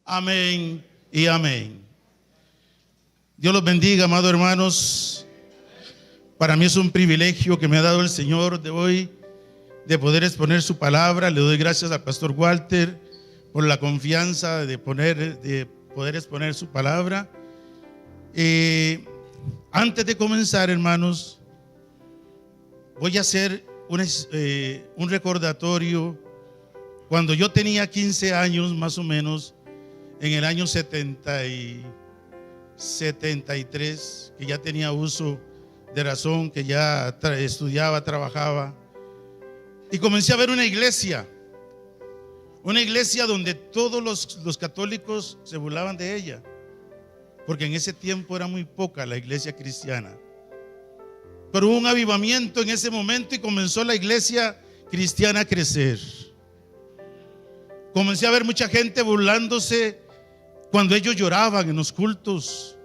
Amén y amén. Dios los bendiga, amados hermanos. Para mí es un privilegio que me ha dado el Señor de hoy de poder exponer su palabra. Le doy gracias al pastor Walter por la confianza de poder exponer su palabra. Antes de comenzar, hermanos, voy a hacer un recordatorio. Cuando yo tenía 15 años más o menos, en el año 73, que ya tenía uso de razón, que ya estudiaba, trabajaba, y comencé a ver una iglesia donde todos los católicos se burlaban de ella, porque en ese tiempo era muy poca la iglesia cristiana. Pero hubo un avivamiento en ese momento y comenzó la iglesia cristiana a crecer. Comencé a ver mucha gente burlándose cuando ellos lloraban en los cultos,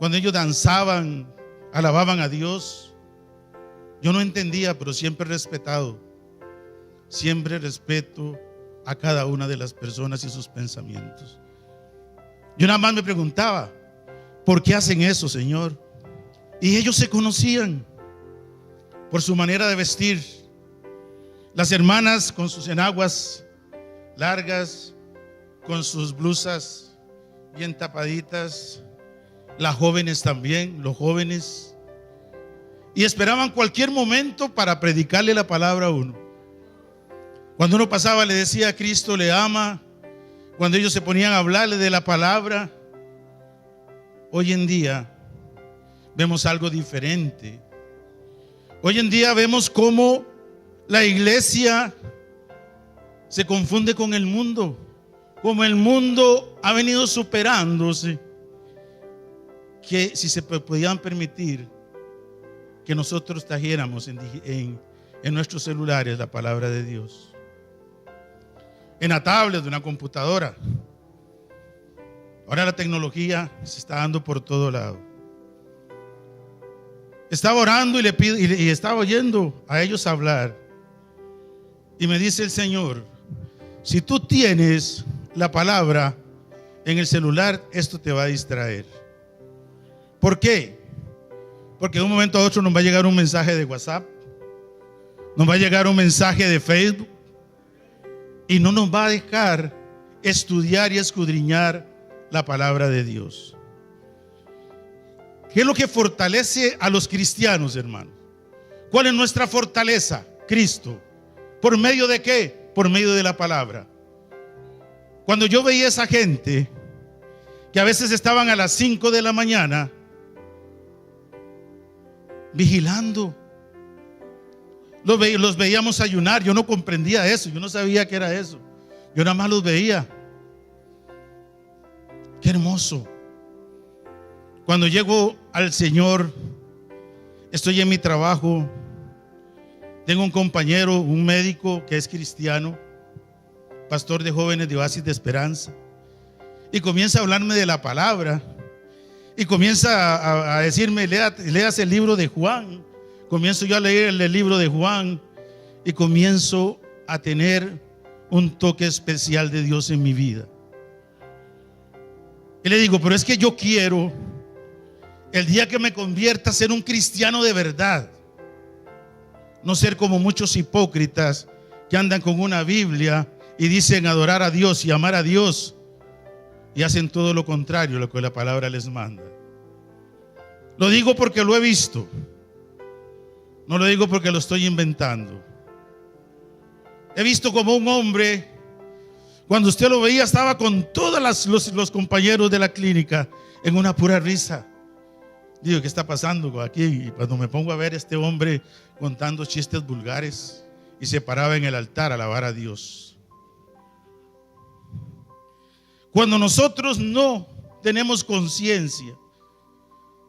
cuando ellos danzaban, alababan a Dios. Yo no entendía, pero siempre he respetado. Siempre respeto a cada una de las personas y sus pensamientos. Yo nada más me preguntaba, ¿por qué hacen eso, Señor? Y ellos se conocían por su manera de vestir. Las hermanas con sus enaguas largas, con sus blusas bien tapaditas, las jóvenes también, los jóvenes, y esperaban cualquier momento para predicarle la palabra a uno. Cuando uno pasaba le decía: Cristo le ama. Cuando ellos se ponían a hablarle de la palabra. Hoy en día vemos algo diferente. Hoy en día vemos cómo la iglesia se confunde con el mundo, como el mundo ha venido superándose, que si se podían permitir que nosotros trajéramos en nuestros celulares la palabra de Dios, en la tablet de una computadora. Ahora la tecnología se está dando por todo lado. Estaba orando y le pido, y estaba oyendo a ellos hablar, y me dice el Señor: si tú tienes la palabra en el celular, esto te va a distraer. ¿Por qué? Porque de un momento a otro nos va a llegar un mensaje de WhatsApp, nos va a llegar un mensaje de Facebook, y no nos va a dejar estudiar y escudriñar la palabra de Dios. ¿Qué es lo que fortalece a los cristianos, hermanos? ¿Cuál es nuestra fortaleza? Cristo. ¿Por medio de qué? Por medio de la palabra. Cuando yo veía a esa gente que a veces estaban a las 5 de la mañana vigilando, los veíamos ayunar. Yo no comprendía eso, yo no sabía qué era eso. Yo nada más los veía. Qué hermoso. Cuando llego al Señor, estoy en mi trabajo, tengo un compañero, un médico que es cristiano, pastor de jóvenes de Oasis de Esperanza, y comienza a hablarme de la palabra, y comienza a decirme: léase el libro de Juan. Comienzo yo a leer el libro de Juan, y comienzo a tener un toque especial de Dios en mi vida. Y le digo: pero es que yo quiero, el día que me convierta, ser un cristiano de verdad, no ser como muchos hipócritas que andan con una Biblia y dicen adorar a Dios y amar a Dios, y hacen todo lo contrario a lo que la palabra les manda. Lo digo porque lo he visto, no lo digo porque lo estoy inventando. He visto como un hombre, cuando usted lo veía, estaba con todos los compañeros de la clínica en una pura risa. Digo: ¿qué está pasando aquí? Y cuando me pongo a ver este hombre contando chistes vulgares, y se paraba en el altar a alabar a Dios. Cuando nosotros no tenemos conciencia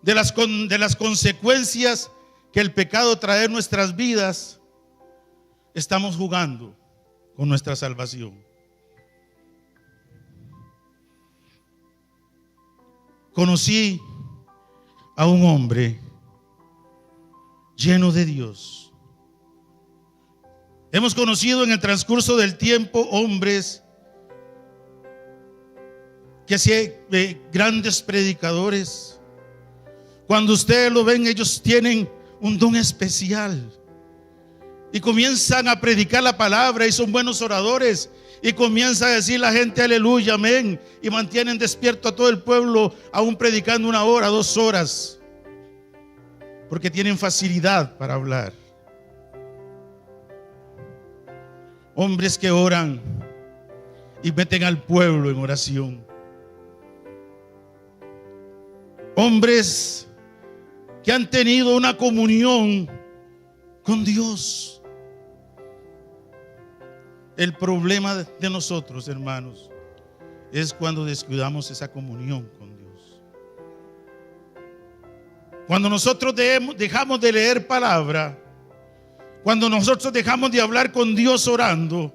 de las consecuencias que el pecado trae en nuestras vidas, estamos jugando con nuestra salvación. Conocí a un hombre lleno de Dios. Hemos conocido en el transcurso del tiempo hombres que si hay grandes predicadores, cuando ustedes lo ven, ellos tienen un don especial y comienzan a predicar la palabra y son buenos oradores y comienza a decir la gente aleluya, amén, y mantienen despierto a todo el pueblo, aún predicando 1 hora, 2 horas, porque tienen facilidad para hablar. Hombres que oran y meten al pueblo en oración. Hombres que han tenido una comunión con Dios. El problema de nosotros, hermanos, es cuando descuidamos esa comunión con Dios. Cuando nosotros dejamos de leer palabra, cuando nosotros dejamos de hablar con Dios orando,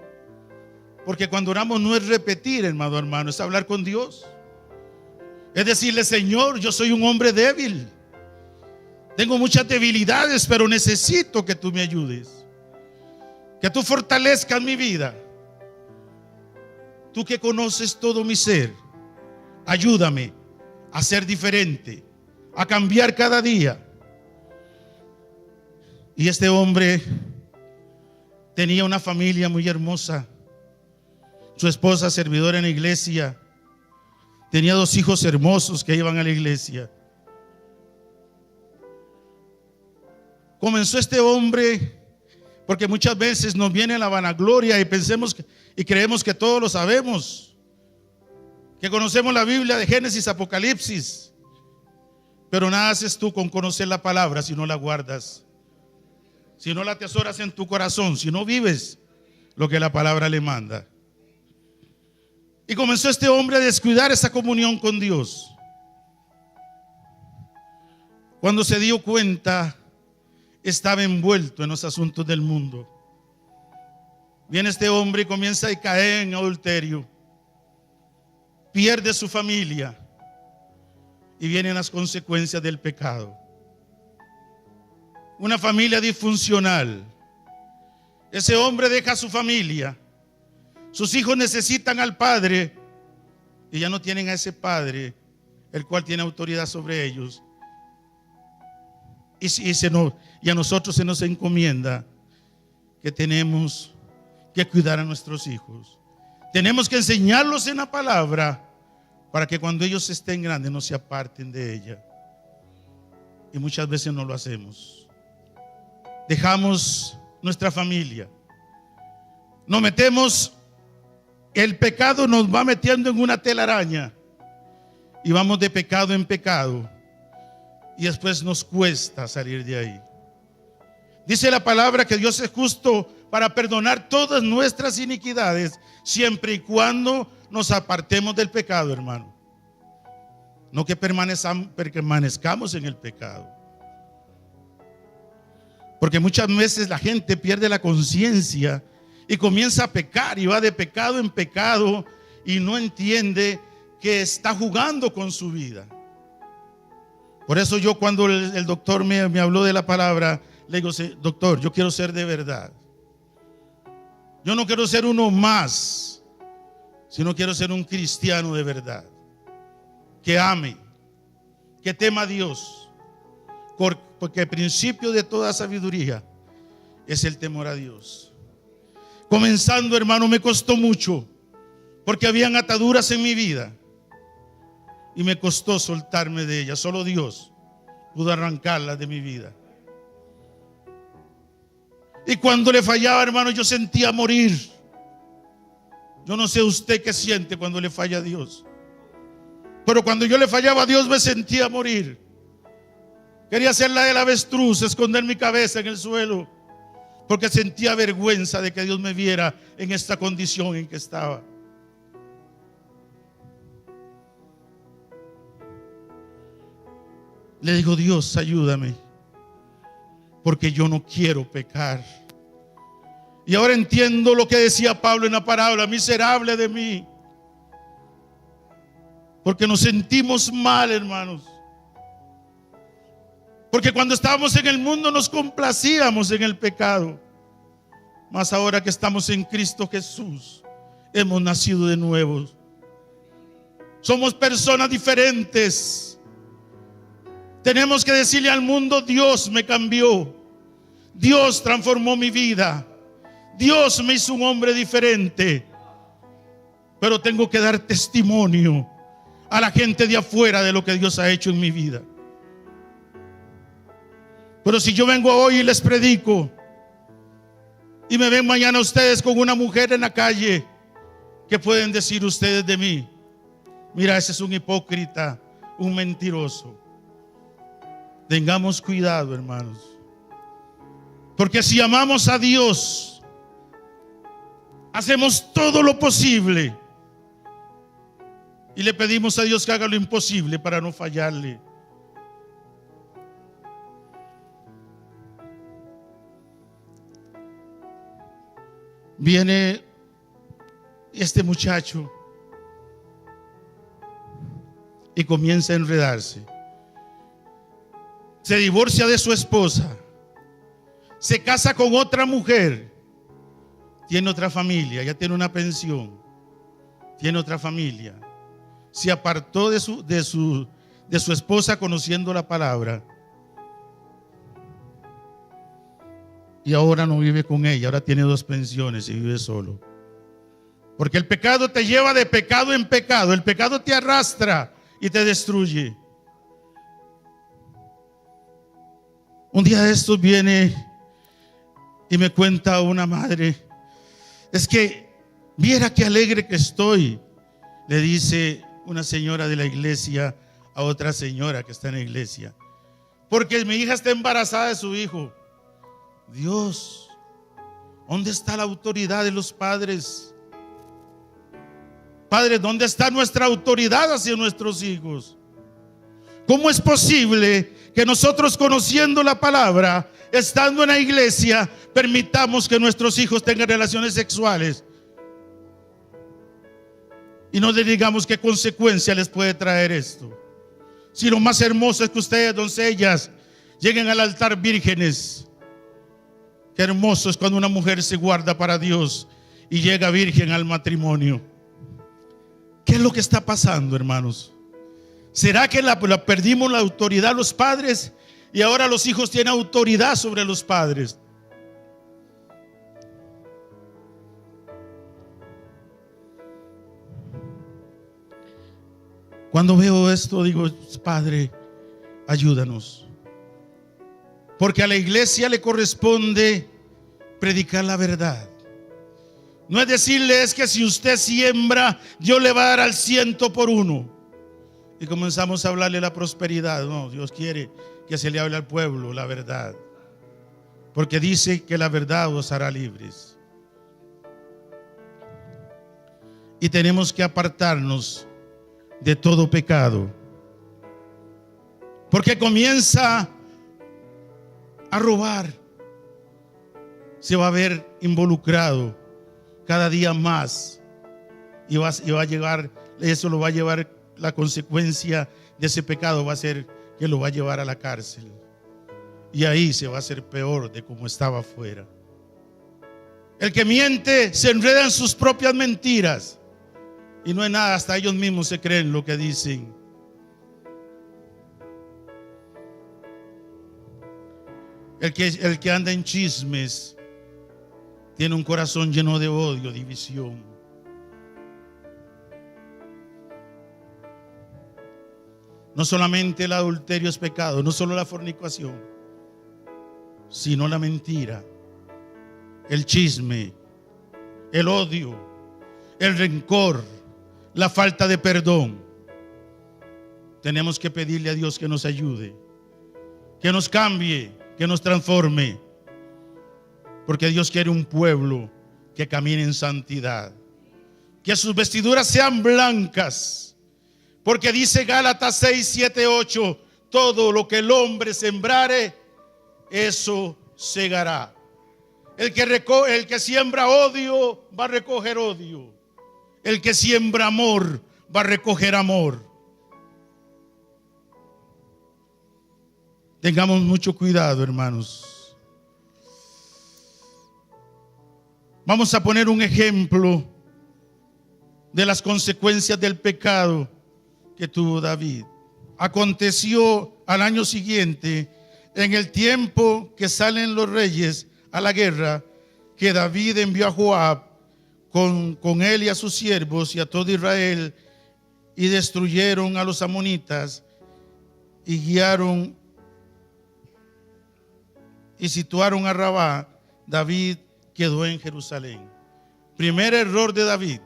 porque cuando oramos no es repetir, hermano, es hablar con Dios. Es decirle: Señor, yo soy un hombre débil, tengo muchas debilidades, pero necesito que tú me ayudes, que tú fortalezcas mi vida. Tú que conoces todo mi ser, ayúdame a ser diferente, a cambiar cada día. Y este hombre tenía una familia muy hermosa. Su esposa servidora en la iglesia. Tenía 2 hijos hermosos que iban a la iglesia. Comenzó este hombre, porque muchas veces nos viene la vanagloria y pensemos y creemos que todo lo sabemos, que conocemos la Biblia de Génesis, Apocalipsis, pero nada haces tú con conocer la palabra si no la guardas, si no la atesoras en tu corazón, si no vives lo que la palabra le manda. Y comenzó este hombre a descuidar esa comunión con Dios. Cuando se dio cuenta, estaba envuelto en los asuntos del mundo. Viene este hombre y comienza a caer en adulterio, pierde su familia y vienen las consecuencias del pecado. Una familia disfuncional. Ese hombre deja su familia, sus hijos necesitan al padre y ya no tienen a ese padre, el cual tiene autoridad sobre ellos. Y a nosotros se nos encomienda que tenemos que cuidar a nuestros hijos. Tenemos que enseñarlos en la palabra para que cuando ellos estén grandes no se aparten de ella. Y muchas veces no lo hacemos. Dejamos nuestra familia, nos metemos, el pecado nos va metiendo en una telaraña y vamos de pecado en pecado y después nos cuesta salir de ahí. Dice la palabra que Dios es justo para perdonar todas nuestras iniquidades, siempre y cuando nos apartemos del pecado, hermano. No que permanezcamos en el pecado. Porque muchas veces la gente pierde la conciencia y comienza a pecar y va de pecado en pecado y no entiende que está jugando con su vida. Por eso yo, cuando el doctor me habló de la palabra, le digo: doctor, yo quiero ser de verdad. Yo no quiero ser uno más, sino quiero ser un cristiano de verdad, que ame, que tema a Dios, porque el principio de toda sabiduría es el temor a Dios. Comenzando, hermano, me costó mucho, porque habían ataduras en mi vida y me costó soltarme de ellas. Solo Dios pudo arrancarlas de mi vida. Y cuando le fallaba, hermano, yo sentía morir. Yo no sé usted qué siente cuando le falla a Dios, pero cuando yo le fallaba a Dios me sentía morir. Quería hacer la del avestruz, esconder mi cabeza en el suelo, porque sentía vergüenza de que Dios me viera en esta condición en que estaba. Le digo: Dios, ayúdame, porque yo no quiero pecar. Y ahora entiendo lo que decía Pablo en la parábola: miserable de mí. Porque nos sentimos mal, hermanos. Porque cuando estábamos en el mundo nos complacíamos en el pecado. Mas ahora que estamos en Cristo Jesús, hemos nacido de nuevo. Somos personas diferentes. Tenemos que decirle al mundo: Dios me cambió, Dios transformó mi vida, Dios me hizo un hombre diferente. Pero tengo que dar testimonio a la gente de afuera de lo que Dios ha hecho en mi vida. Pero si yo vengo hoy y les predico, y me ven mañana ustedes con una mujer en la calle, ¿qué pueden decir ustedes de mí? Mira, ese es un hipócrita, un mentiroso. Tengamos cuidado, hermanos, porque si amamos a Dios, hacemos todo lo posible y le pedimos a Dios que haga lo imposible para no fallarle. Viene este muchacho y comienza a enredarse. Se divorcia de su esposa, se casa con otra mujer, tiene otra familia, ya tiene una pensión, tiene otra familia. Se apartó de su esposa conociendo la palabra, y ahora no vive con ella, ahora tiene 2 pensiones y vive solo. Porque el pecado te lleva de pecado en pecado, el pecado te arrastra y te destruye. Un día de estos viene y me cuenta una madre: es que viera qué alegre que estoy, le dice una señora de la iglesia a otra señora que está en la iglesia, porque mi hija está embarazada de su hijo. Dios, ¿dónde está la autoridad de los padres? Padre, ¿dónde está nuestra autoridad hacia nuestros hijos? ¿Cómo es posible que nosotros, conociendo la palabra, estando en la iglesia, permitamos que nuestros hijos tengan relaciones sexuales y no le digamos qué consecuencia les puede traer esto? Si lo más hermoso es que ustedes, doncellas, lleguen al altar vírgenes. Qué hermoso es cuando una mujer se guarda para Dios y llega virgen al matrimonio. ¿Qué es lo que está pasando, hermanos? ¿Será que perdimos la autoridad los padres y ahora los hijos tienen autoridad sobre los padres? Cuando veo esto digo: Padre, ayúdanos. Porque a la iglesia le corresponde predicar la verdad. No es decirle: es que si usted siembra, Dios le va a dar al 100%. Y comenzamos a hablarle la prosperidad. No, Dios quiere que se le hable al pueblo la verdad, porque dice que la verdad os hará libres. Y tenemos que apartarnos de todo pecado, porque comienza a robar, se va a ver involucrado cada día más y va a llegar, eso lo va a llevar, la consecuencia de ese pecado va a ser que lo va a llevar a la cárcel, y ahí se va a hacer peor de como estaba afuera. El que miente se enreda en sus propias mentiras y no es nada, hasta ellos mismos se creen lo que dicen. El que anda en chismes tiene un corazón lleno de odio, división. No solamente el adulterio es pecado, no solo la fornicación, sino la mentira, el chisme, el odio, el rencor, la falta de perdón. Tenemos que pedirle a Dios que nos ayude, que nos cambie, que nos transforme, porque Dios quiere un pueblo que camine en santidad, que sus vestiduras sean blancas, porque dice Gálatas 6, 7, 8: todo lo que el hombre sembrare, eso segará. El que siembra odio va a recoger odio. El que siembra amor va a recoger amor. Tengamos mucho cuidado, hermanos. Vamos a poner un ejemplo de las consecuencias del pecado que tuvo David. Aconteció al año siguiente, en el tiempo que salen los reyes a la guerra, que David envió a Joab con él y a sus siervos y a todo Israel, y destruyeron a los amonitas y guiaron y situaron a Rabá. David quedó en Jerusalén. Primer error de David.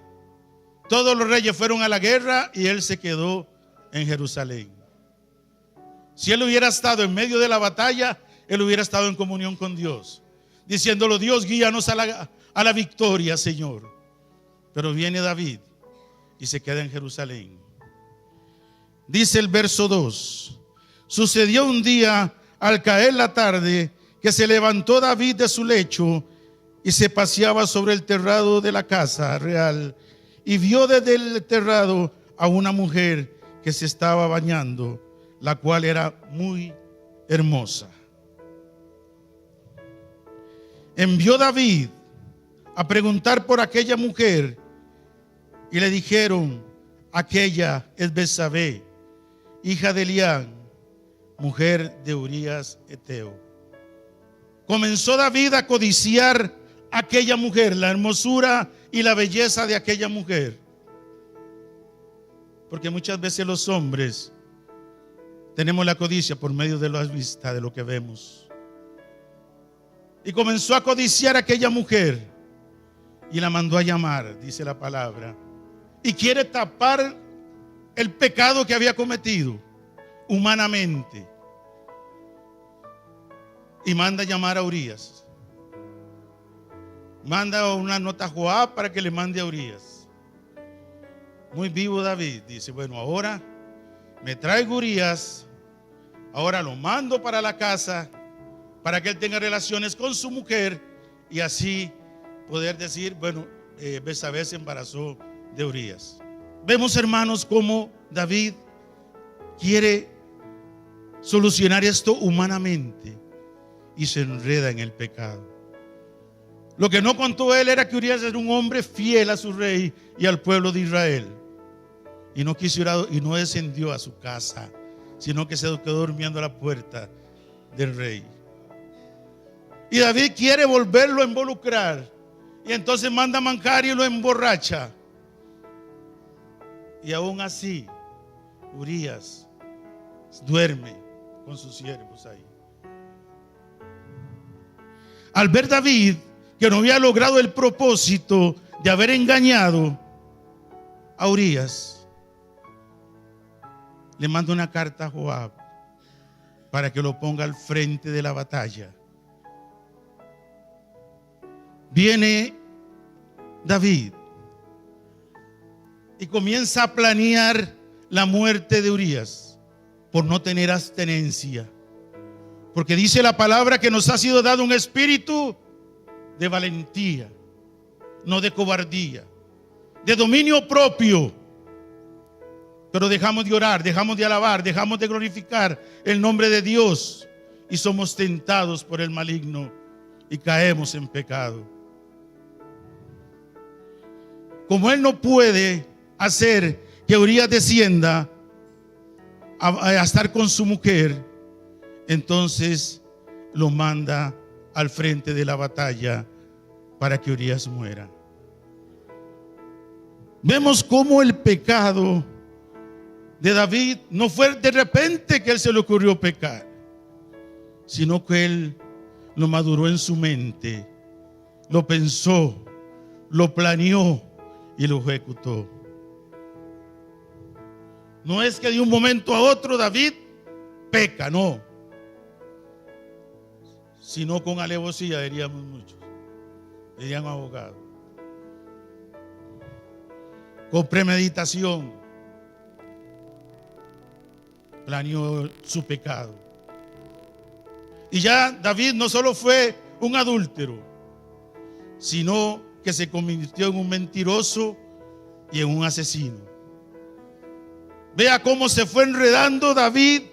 Todos los reyes fueron a la guerra y él se quedó en Jerusalén. Si él hubiera estado en medio de la batalla, él hubiera estado en comunión con Dios, diciéndolo: Dios, guíanos a la victoria, Señor. Pero viene David y se queda en Jerusalén. Dice el verso 2: sucedió un día, al caer la tarde, que se levantó David de su lecho y se paseaba sobre el terrado de la casa real, y vio desde el terrado a una mujer que se estaba bañando, la cual era muy hermosa. Envió David a preguntar por aquella mujer, y le dijeron: aquella es Betsabé, hija de Elián, mujer de Urías Eteo. Comenzó David a codiciar a aquella mujer, la hermosura y la belleza de aquella mujer. Porque muchas veces los hombres tenemos la codicia por medio de la vista, de lo que vemos. Y comenzó a codiciar a aquella mujer y la mandó a llamar, dice la palabra. Y quiere tapar el pecado que había cometido humanamente. Y manda a llamar a Urías. Manda una nota a Joab para que le mande a Urías. Muy vivo David. Dice: bueno, ahora me traigo Urías. Ahora lo mando para la casa para que él tenga relaciones con su mujer y así poder decir: bueno, Betsabé se embarazó de Urías. Vemos, hermanos, cómo David quiere solucionar esto humanamente y se enreda en el pecado. Lo que no contó él era que Urías era un hombre fiel a su rey y al pueblo de Israel, y no quiso ir y no descendió a su casa, sino que se quedó durmiendo a la puerta del rey. Y David quiere volverlo a involucrar, y entonces manda a manjar y lo emborracha. Y aún así Urías duerme con sus siervos ahí. Al ver David que no había logrado el propósito de haber engañado a Urías, le manda una carta a Joab para que lo ponga al frente de la batalla. Viene David y comienza a planear la muerte de Urías por no tener abstenencia. Porque dice la palabra que nos ha sido dado un espíritu de valentía, no de cobardía, de dominio propio. Pero dejamos de orar, dejamos de alabar, dejamos de glorificar el nombre de Dios y somos tentados por el maligno y caemos en pecado. Como él no puede hacer que Urías descienda a estar con su mujer, entonces lo manda al frente de la batalla para que Urías muera. Vemos cómo el pecado de David no fue de repente que él se le ocurrió pecar, sino que él lo maduró en su mente, lo pensó, lo planeó y lo ejecutó. No es que de un momento a otro David peca, no, sino con alevosía, diríamos muchos, dirían abogados, con premeditación planeó su pecado. Y ya David no solo fue un adúltero, sino que se convirtió en un mentiroso y en un asesino. Vea cómo se fue enredando David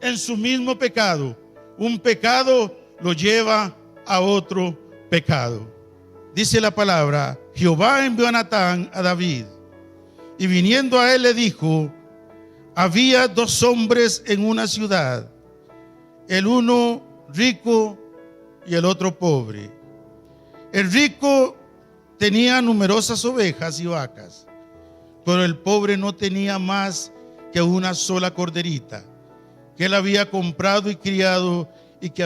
en su mismo pecado. Un pecado lo lleva a otro pecado. Dice la palabra: Jehová envió a Natán a David, y viniendo a él le dijo: había dos hombres en una ciudad, el uno rico y el otro pobre. El rico tenía numerosas ovejas y vacas, pero el pobre no tenía más que una sola corderita, que él había comprado y criado y que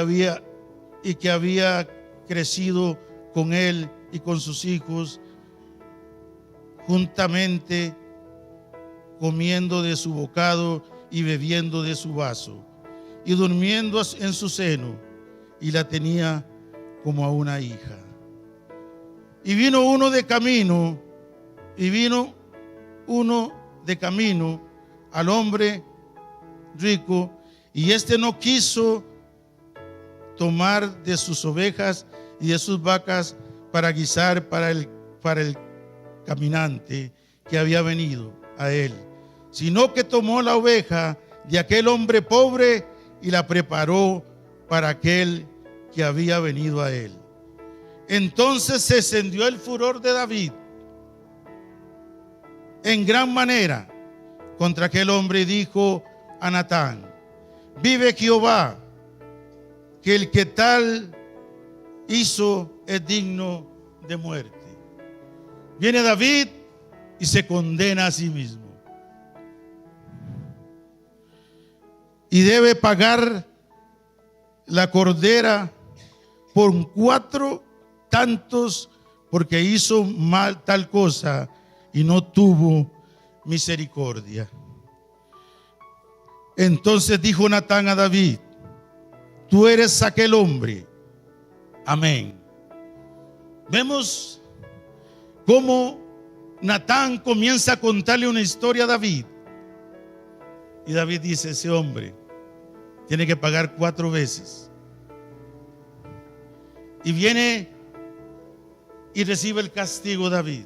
había crecido con él y con sus hijos, juntamente comiendo de su bocado y bebiendo de su vaso, y durmiendo en su seno, y la tenía como a una hija. Y vino uno de camino al hombre rico, y éste no quiso tomar de sus ovejas y de sus vacas para guisar para el caminante que había venido a él, sino que tomó la oveja de aquel hombre pobre y la preparó para aquel que había venido a él. Entonces se encendió el furor de David en gran manera contra aquel hombre y dijo a Natán: vive Jehová, que el que tal hizo es digno de muerte. Viene David y se condena a sí mismo. Y debe pagar la cordera por 4 tantos porque hizo mal tal cosa y no tuvo misericordia. Entonces dijo Natán a David: tú eres aquel hombre. Amén. Vemos cómo Natán comienza a contarle una historia a David. Y David dice: ese hombre tiene que pagar 4 veces. Y viene y recibe el castigo David.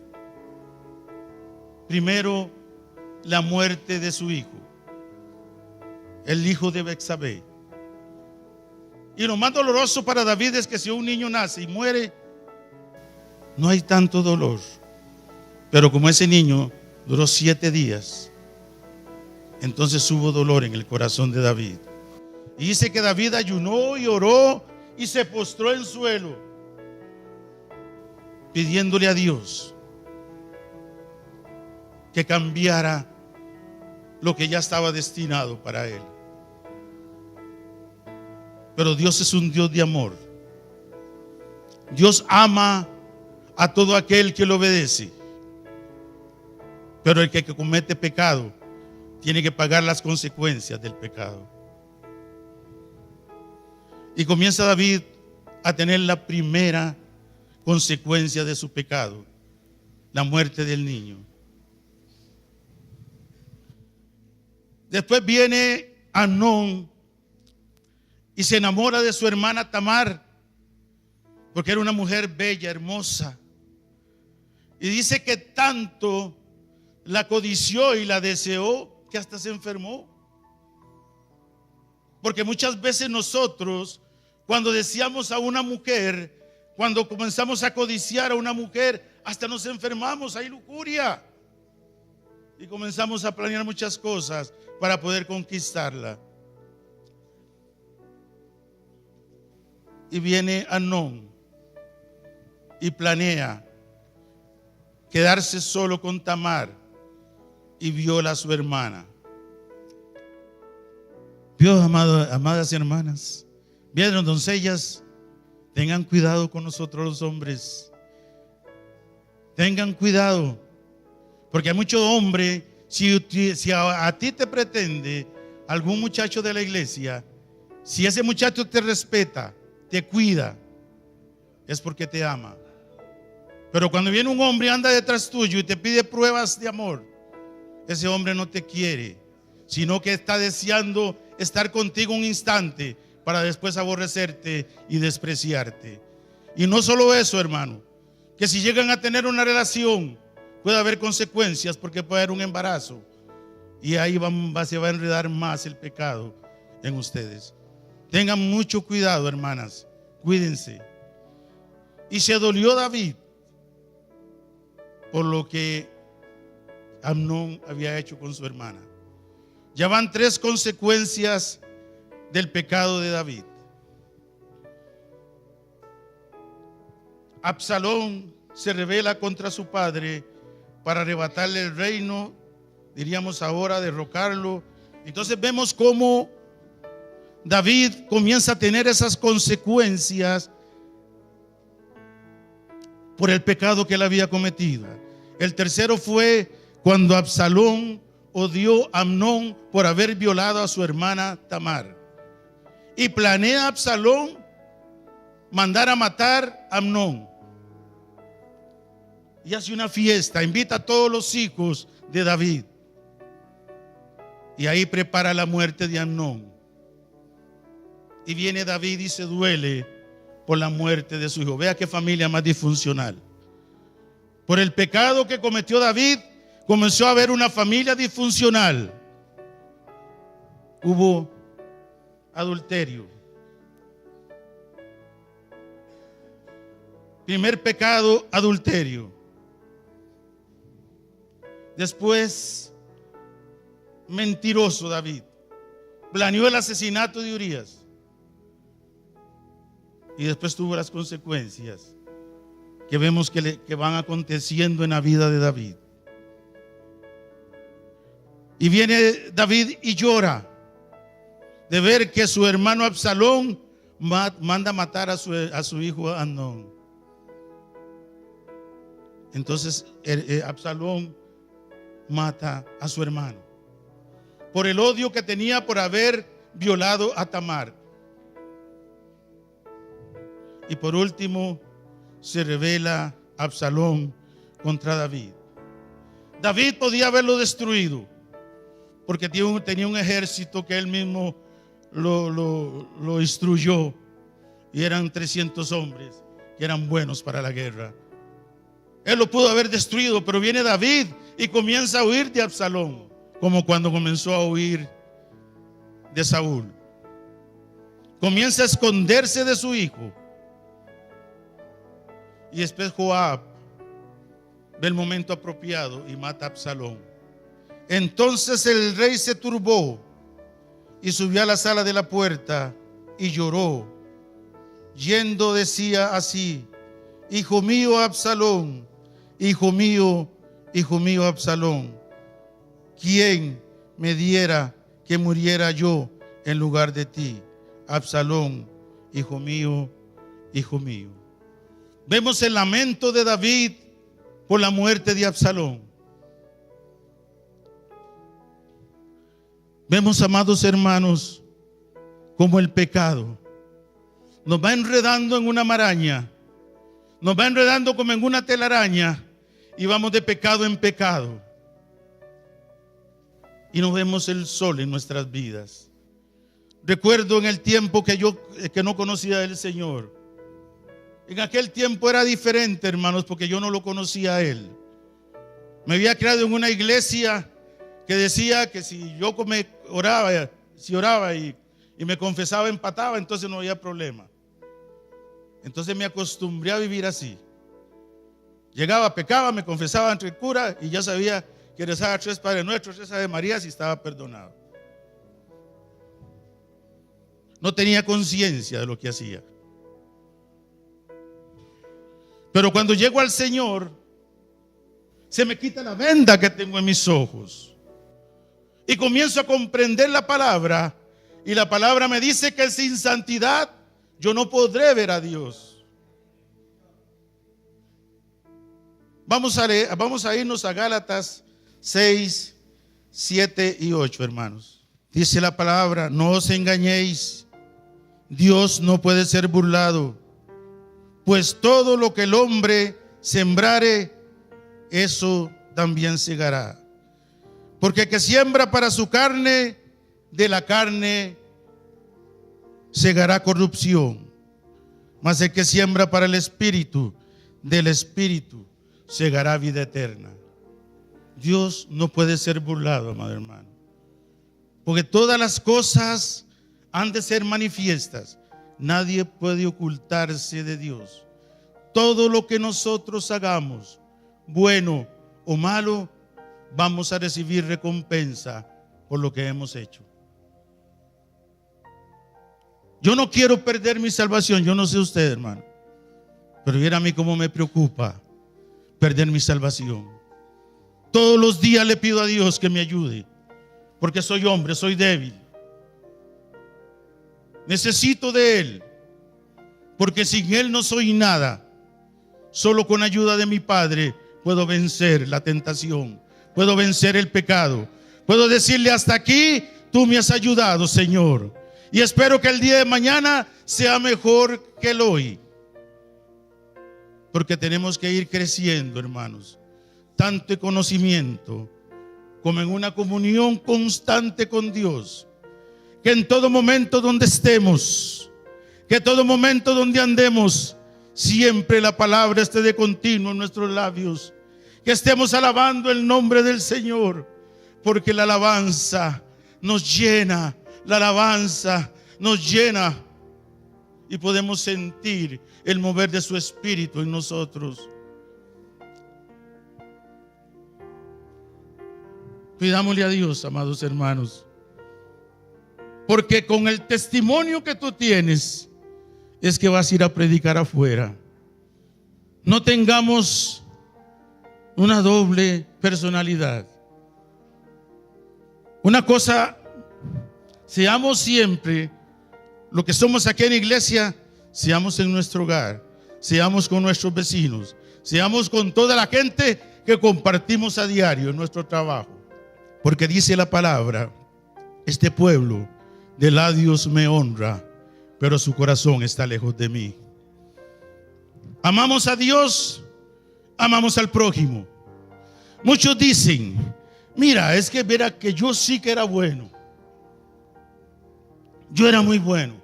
Primero, la muerte de su hijo, el hijo de Betsabé. Y lo más doloroso para David es que si un niño nace y muere, no hay tanto dolor. Pero como ese niño duró 7 días, entonces hubo dolor en el corazón de David. Y dice que David ayunó y oró y se postró en suelo, pidiéndole a Dios que cambiara lo que ya estaba destinado para él. Pero Dios es un Dios de amor. Dios ama a todo aquel que lo obedece. Pero el que comete pecado tiene que pagar las consecuencias del pecado. Y comienza David a tener la primera consecuencia de su pecado: la muerte del niño. Después viene Amnón y se enamora de su hermana Tamar, porque era una mujer bella, hermosa. Y dice que tanto la codició y la deseó que hasta se enfermó. Porque muchas veces nosotros, cuando deseamos a una mujer, cuando comenzamos a codiciar a una mujer, hasta nos enfermamos, hay lujuria. Y comenzamos a planear muchas cosas para poder conquistarla. Y viene Amnón y planea quedarse solo con Tamar y viola a su hermana. Dios, amadas hermanas, bien, doncellas, tengan cuidado con nosotros los hombres. Tengan cuidado, porque hay mucho hombre. Si a ti te pretende algún muchacho de la iglesia, si ese muchacho te respeta, te cuida, es porque te ama. Pero cuando viene un hombre y anda detrás tuyo y te pide pruebas de amor, ese hombre no te quiere, sino que está deseando estar contigo un instante para después aborrecerte y despreciarte. Y no solo eso, hermano, que si llegan a tener una relación puede haber consecuencias, porque puede haber un embarazo y ahí se va a enredar más el pecado en ustedes. Tengan mucho cuidado, hermanas, cuídense. Y se dolió David por lo que Amnón había hecho con su hermana. Ya van 3 consecuencias del pecado de David. Absalón se rebela contra su padre para arrebatarle el reino, diríamos ahora, derrocarlo. Entonces vemos cómo David comienza a tener esas consecuencias por el pecado que él había cometido. El tercero fue cuando Absalón odió a Amnón por haber violado a su hermana Tamar. Y planea Absalón mandar a matar a Amnón. Y hace una fiesta, invita a todos los hijos de David. Y ahí prepara la muerte de Amnón. Y viene David y se duele por la muerte de su hijo. Vea qué familia más disfuncional. Por el pecado que cometió David, comenzó a haber una familia disfuncional. Hubo adulterio. Primer pecado, adulterio. Después, mentiroso David. Planeó el asesinato de Urías. Y después tuvo las consecuencias que vemos que van aconteciendo en la vida de David. Y viene David y llora de ver que su hermano Absalón manda matar a su hijo Amnón. Entonces Absalón mata a su hermano por el odio que tenía por haber violado a Tamar. Y por último se rebela Absalón contra David. David podía haberlo destruido porque tenía un ejército que él mismo lo instruyó, y eran 300 hombres que eran buenos para la guerra. Él lo pudo haber destruido, pero viene David y comienza a huir de Absalón, como cuando comenzó a huir de Saúl. Comienza a esconderse de su hijo. Y después Joab ve el momento apropiado y mata a Absalón. Entonces el rey se turbó y subió a la sala de la puerta y lloró. Yendo decía así: hijo mío Absalón, hijo mío Absalón, ¿quién me diera que muriera yo en lugar de ti? Absalón, hijo mío, hijo mío. Vemos el lamento de David por la muerte de Absalón. Vemos, amados hermanos, como el pecado nos va enredando en una maraña, nos va enredando como en una telaraña, y vamos de pecado en pecado. Y no vemos el sol en nuestras vidas. Recuerdo en el tiempo que no conocía al Señor. En aquel tiempo era diferente, hermanos, porque yo no lo conocía a Él. Me había criado en una iglesia que decía que si yo oraba y me confesaba, empataba, entonces no había problema. Entonces me acostumbré a vivir así. Llegaba, pecaba, me confesaba ante el cura y ya sabía que rezaba 3 Padres Nuestros, 3 Ave Marías y estaba perdonado. No tenía conciencia de lo que hacía. Pero cuando llego al Señor, se me quita la venda que tengo en mis ojos y comienzo a comprender la palabra, y la palabra me dice que sin santidad yo no podré ver a Dios. Vamos a irnos a Gálatas 6, 7 y 8, hermanos. Dice la palabra: no os engañéis, Dios no puede ser burlado, pues todo lo que el hombre sembrare, eso también segará. Porque el que siembra para su carne, de la carne segará corrupción. Mas el que siembra para el Espíritu, del Espíritu segará vida eterna. Dios no puede ser burlado, amado hermano, porque todas las cosas han de ser manifiestas. Nadie puede ocultarse de Dios. Todo lo que nosotros hagamos, bueno o malo, vamos a recibir recompensa por lo que hemos hecho. Yo no quiero perder mi salvación. Yo no sé usted, hermano, pero mira a mí cómo me preocupa perder mi salvación. Todos los días le pido a Dios que me ayude, porque soy hombre, soy débil. Necesito de Él, porque sin Él no soy nada. Solo con ayuda de mi Padre puedo vencer la tentación, puedo vencer el pecado. Puedo decirle: hasta aquí tú me has ayudado, Señor, y espero que el día de mañana sea mejor que el hoy. Porque tenemos que ir creciendo, hermanos, tanto en conocimiento como en una comunión constante con Dios. Que en todo momento donde estemos, que en todo momento donde andemos, siempre la palabra esté de continuo en nuestros labios. Que estemos alabando el nombre del Señor, porque la alabanza nos llena, la alabanza nos llena, y podemos sentir el mover de su Espíritu en nosotros. Pidámosle a Dios, amados hermanos, porque con el testimonio que tú tienes es que vas a ir a predicar afuera. No tengamos una doble personalidad. Una cosa, seamos siempre lo que somos aquí en la iglesia, seamos en nuestro hogar, seamos con nuestros vecinos, seamos con toda la gente que compartimos a diario en nuestro trabajo. Porque dice la palabra: este pueblo de labios me honra, pero su corazón está lejos de mí. Amamos a Dios, amamos al prójimo. Muchos dicen: mira, es que verá que yo sí que era bueno, yo era muy bueno,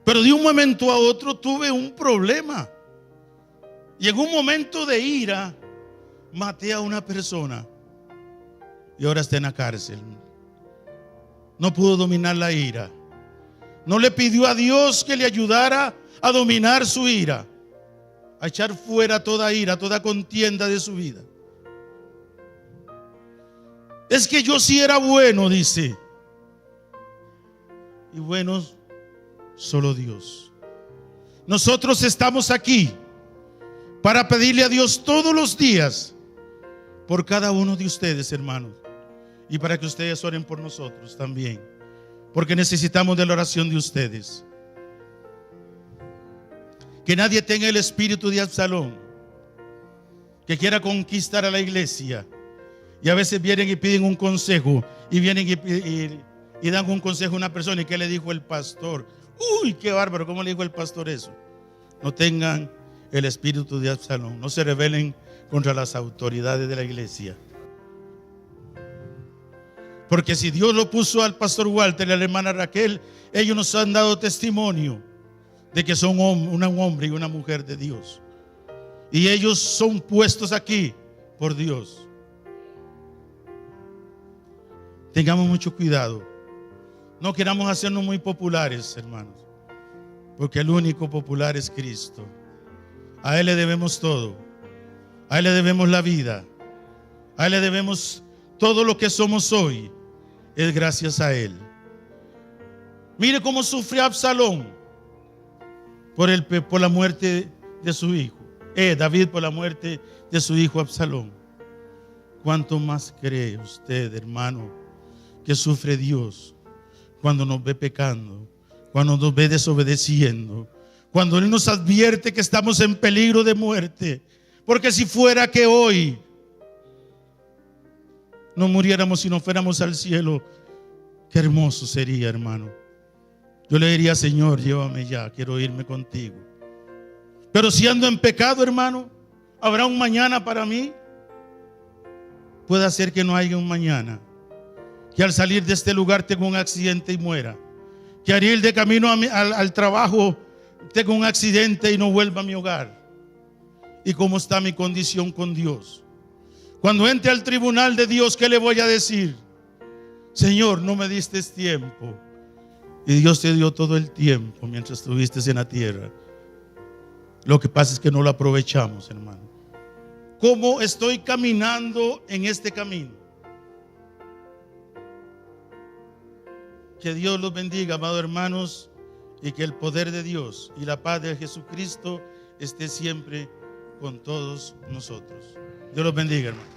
pero de un momento a otro tuve un problema. Y en un momento de ira maté a una persona y ahora está en la cárcel. No pudo dominar la ira. No le pidió a Dios que le ayudara a dominar su ira, a echar fuera toda ira, toda contienda de su vida. Es que yo sí era bueno, dice. Y bueno, solo Dios. Nosotros estamos aquí para pedirle a Dios todos los días por cada uno de ustedes, hermanos, y para que ustedes oren por nosotros también, porque necesitamos de la oración de ustedes. Que nadie tenga el espíritu de Absalón, que quiera conquistar a la iglesia. Y a veces vienen y piden un consejo, y vienen y dan un consejo a una persona. ¿Y qué le dijo el pastor? Uy, qué bárbaro, ¿cómo le dijo el pastor eso? No tengan el espíritu de Absalón, no se rebelen contra las autoridades de la iglesia. Porque si Dios lo puso al pastor Walter y a la hermana Raquel, ellos nos han dado testimonio de que son un hombre y una mujer de Dios. Y ellos son puestos aquí por Dios. Tengamos mucho cuidado. No queramos hacernos muy populares, hermanos, porque el único popular es Cristo. A Él le debemos todo. A Él le debemos la vida. A Él le debemos todo lo que somos hoy. Es gracias a Él. Mire cómo sufrió Absalón por la muerte de su hijo. David por la muerte de su hijo Absalón. ¿Cuánto más cree usted, hermano, que sufre Dios cuando nos ve pecando, cuando nos ve desobedeciendo, cuando Él nos advierte que estamos en peligro de muerte? Porque si fuera que hoy no muriéramos y no fuéramos al cielo, qué hermoso sería, hermano. Yo le diría: Señor, llévame ya, quiero irme contigo. Pero si ando en pecado, hermano, ¿habrá un mañana para mí? Puede ser que no haya un mañana, que al salir de este lugar tenga un accidente y muera, que al ir de camino al trabajo tenga un accidente y no vuelva a mi hogar. ¿Y cómo está mi condición con Dios? Cuando entre al tribunal de Dios, ¿qué le voy a decir? Señor, no me diste tiempo. Y Dios te dio todo el tiempo mientras estuviste en la tierra. Lo que pasa es que no lo aprovechamos, hermano. ¿Cómo estoy caminando en este camino? Que Dios los bendiga, amados hermanos, y que el poder de Dios y la paz de Jesucristo esté siempre con todos nosotros. Dios los bendiga, hermanos.